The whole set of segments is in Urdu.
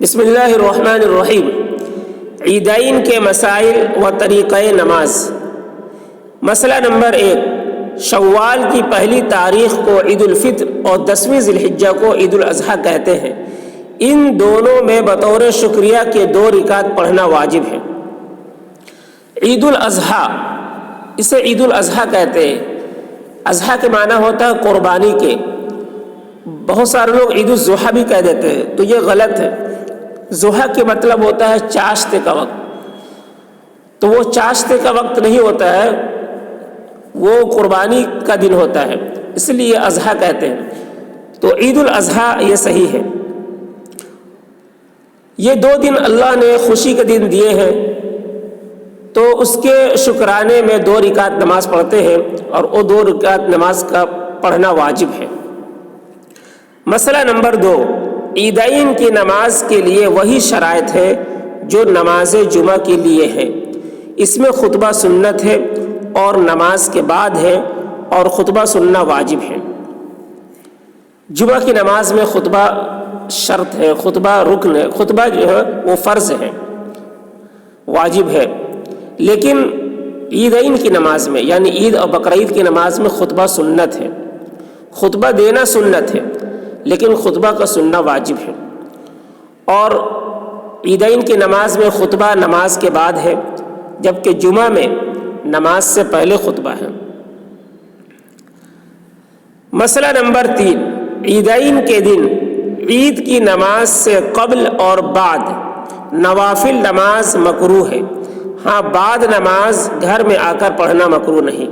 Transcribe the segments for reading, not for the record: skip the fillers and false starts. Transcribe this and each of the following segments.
بسم اللہ الرحمن الرحیم۔ عیدین کے مسائل و طریقۂ نماز۔ مسئلہ نمبر 1، شوال کی پہلی تاریخ کو عید الفطر اور 10ویں ذی الحجہ کو عید الاضحیٰ کہتے ہیں۔ ان دونوں میں بطور شکریہ کے 2 رکعت پڑھنا واجب ہے۔ عید الاضحیٰ، اسے عید الاضحیٰ کہتے ہیں۔ اضحیٰ کے معنی ہوتا ہے قربانی کے۔ بہت سارے لوگ عید الضحیٰ بھی کہہ دیتے ہیں، تو یہ غلط ہے۔ ضحیٰ کے مطلب ہوتا ہے چاشتے کا وقت، تو وہ چاشتے کا وقت نہیں ہوتا ہے، وہ قربانی کا دن ہوتا ہے، اس لیے اضحیٰ کہتے ہیں۔ تو عید الاضحیٰ یہ صحیح ہے۔ یہ 2 دن اللہ نے خوشی کے دن دیے ہیں، تو اس کے شکرانے میں 2 رکعت نماز پڑھتے ہیں، اور وہ 2 رکعت نماز کا پڑھنا واجب ہے۔ مسئلہ نمبر 2، عیدین کی نماز کے لیے وہی شرائط ہے جو نماز جمعہ کے لیے ہے۔ اس میں خطبہ سنت ہے اور نماز کے بعد ہے، اور خطبہ سننا واجب ہے۔ جمعہ کی نماز میں خطبہ شرط ہے، خطبہ رکن ہے، خطبہ جو ہے وہ فرض ہے، واجب ہے۔ لیکن عیدین کی نماز میں، یعنی عید اور بقرعید کی نماز میں خطبہ سنت ہے، خطبہ دینا سنت ہے، لیکن خطبہ کا سننا واجب ہے۔ اور عیدین کی نماز میں خطبہ نماز کے بعد ہے، جبکہ جمعہ میں نماز سے پہلے خطبہ ہے۔ مسئلہ نمبر 3، عیدین کے دن عید کی نماز سے قبل اور بعد نوافل نماز مکروہ ہے۔ ہاں، بعد نماز گھر میں آ کر پڑھنا مکروہ نہیں۔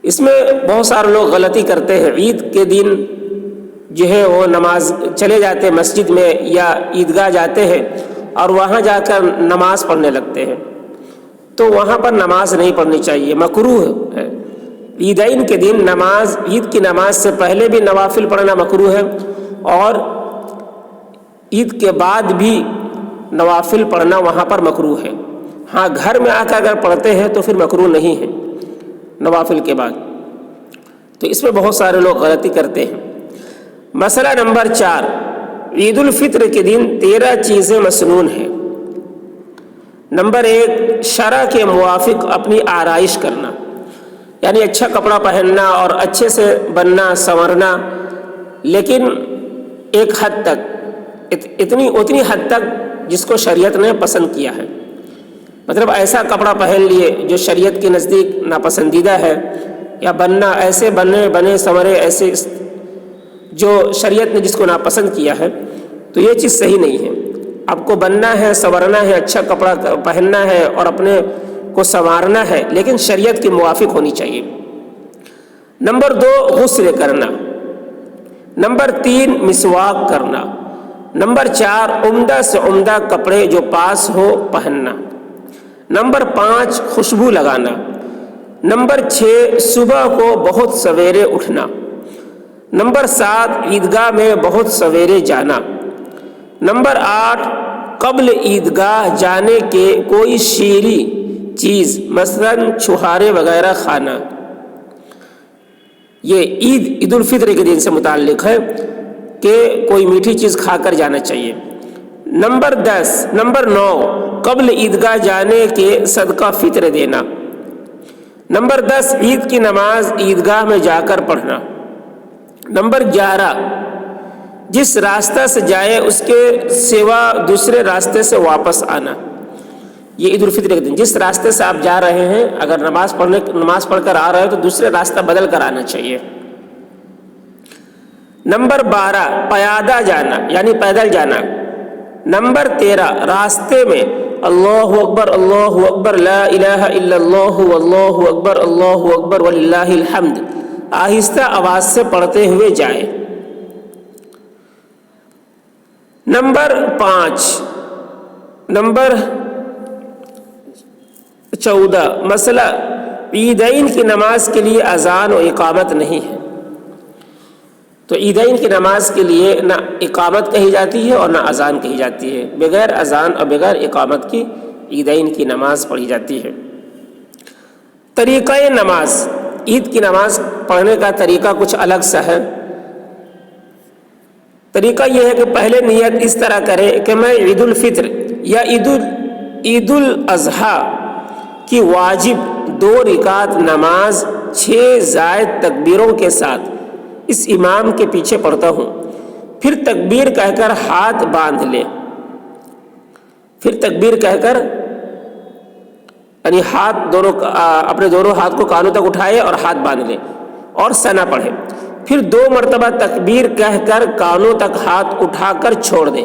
اس میں بہت سارے لوگ غلطی کرتے ہیں۔ عید کے دن جو ہے وہ نماز چلے جاتے ہیں مسجد میں یا عیدگاہ جاتے ہیں، اور وہاں جا کر نماز پڑھنے لگتے ہیں، تو وہاں پر نماز نہیں پڑھنی چاہیے، مکروہ ہے۔ عیدین کے دن نماز، عید کی نماز سے پہلے بھی نوافل پڑھنا مکروہ ہے، اور عید کے بعد بھی نوافل پڑھنا وہاں پر مکروہ ہے۔ ہاں، گھر میں آ کر اگر پڑھتے ہیں تو پھر مکروہ نہیں ہے نوافل کے بعد۔ تو اس میں بہت سارے لوگ غلطی کرتے ہیں۔ مسئلہ نمبر 4، عید الفطر کے دن 13 چیزیں مسنون ہیں۔ نمبر 1، شرع کے موافق اپنی آرائش کرنا، یعنی اچھا کپڑا پہننا اور اچھے سے بننا سنورنا، لیکن ایک حد تک، اتنی حد تک جس کو شریعت نے پسند کیا ہے۔ مطلب ایسا کپڑا پہن لیے جو شریعت کے نزدیک ناپسندیدہ ہے، یا بننا ایسے بنے سنورے ایسے جو شریعت نے جس کو ناپسند کیا ہے، تو یہ چیز صحیح نہیں ہے۔ آپ کو بننا ہے، سنورنا ہے، اچھا کپڑا پہننا ہے اور اپنے کو سنوارنا ہے، لیکن شریعت کے موافق ہونی چاہیے۔ نمبر 2، غسل کرنا۔ نمبر 3، مسواک کرنا۔ نمبر 4، عمدہ سے عمدہ کپڑے جو پاس ہو پہننا۔ نمبر 5، خوشبو لگانا۔ نمبر 6، صبح کو بہت سویرے اٹھنا۔ نمبر 7، عیدگاہ میں بہت سویرے جانا۔ نمبر 8، قبل عیدگاہ جانے کے کوئی شیریں چیز مثلاً چھہارے وغیرہ کھانا۔ یہ عید الفطر کے دن سے متعلق ہے کہ کوئی میٹھی چیز کھا کر جانا چاہیے۔ نمبر 9، قبل عیدگاہ جانے کے صدقہ فطر دینا۔ نمبر 10، عید کی نماز عیدگاہ میں جا کر پڑھنا۔ نمبر 11، جس راستہ سے جائے اس کے سوا دوسرے راستے سے واپس آنا۔ یہ عید الفطر کے دن جس راستے سے آپ جا رہے ہیں، اگر نماز پڑھ کر آ رہے ہیں تو دوسرے راستہ بدل کر آنا چاہیے۔ نمبر 12، پیادہ جانا یعنی پیدل جانا۔ نمبر 13، راستے میں اللہ اکبر لا الہ الا اللہ واللہ اکبر وللہ الحمد آہستہ آواز سے پڑھتے ہوئے جائے۔ نمبر 14، مسئلہ عیدین کی نماز کے لیے اذان و اقامت نہیں ہے۔ تو عیدین کی نماز کے لیے نہ اقامت کہی جاتی ہے اور نہ اذان کہی جاتی ہے، بغیر اذان اور بغیر اقامت کی عیدین کی نماز پڑھی جاتی ہے۔ طریقہ نماز، عید کی نماز پڑھنے کا طریقہ کچھ الگ سا ہے۔ طریقہ یہ ہے کہ پہلے نیت اس طرح کرے کہ میں عید الفطر یا عید الاضحیٰ کی واجب 2 رکعت نماز 6 زائد تکبیروں کے ساتھ اس امام کے پیچھے پڑھتا ہوں، پھر تکبیر کہہ کر ہاتھ باندھ لے، پھر تکبیر کہہ کر یعنی اپنے دونوں ہاتھ کو کانوں تک اٹھائے اور ہاتھ باندھ لے اور ثنا پڑھے، پھر 2 مرتبہ تکبیر کہہ کر کانوں تک ہاتھ اٹھا کر چھوڑ دے۔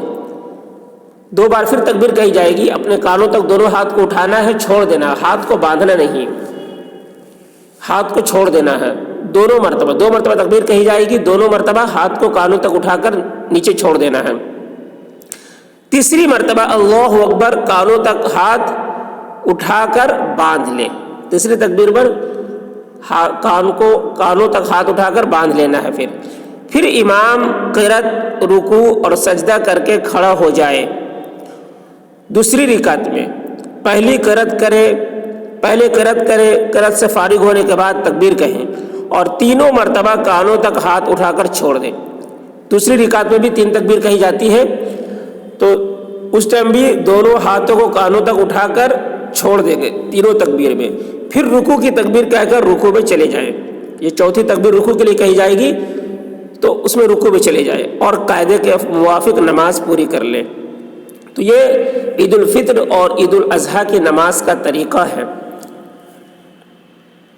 2 بار پھر تکبیر کہی جائے گی، اپنے کانوں تک دونوں ہاتھ کو اٹھانا ہے، چھوڑ دینا، ہاتھ کو باندھنا نہیں، ہاتھ کو چھوڑ دینا ہے۔ 2 مرتبہ تکبیر کہی جائے گی، دونوں مرتبہ ہاتھ کو کانوں تک اٹھا کر نیچے چھوڑ دینا ہے۔ تیسری مرتبہ اللہ اکبر کانوں تک ہاتھ اٹھا کر باندھ لے، تیسری تکبیر پر کانوں تک ہاتھ اٹھا کر باندھ لینا ہے۔ پھر امام قرات، رکوع اور سجدہ کر کے کھڑا ہو جائے۔ دوسری رکعت میں پہلے قرات کرے، قرات سے فارغ ہونے کے بعد تکبیر کہیں اور 3 مرتبہ کانوں تک ہاتھ اٹھا کر چھوڑ دیں۔ دوسری رکعت میں بھی 3 تکبیر کہی جاتی ہے، تو اس ٹائم بھی دونوں ہاتھوں کو کانوں تک اٹھا کر چھوڑ دیں گے 3 تکبیر میں۔ پھر رکوع کی تکبیر کہہ کر رکوع میں چلے جائیں، یہ چوتھی تکبیر رکوع کے لیے کہی جائے گی، تو اس میں رکوع میں چلے جائیں اور قاعدے کے موافق نماز پوری کر لیں۔ تو یہ عید الفطر اور عید الاضحیٰ کی نماز کا طریقہ ہے۔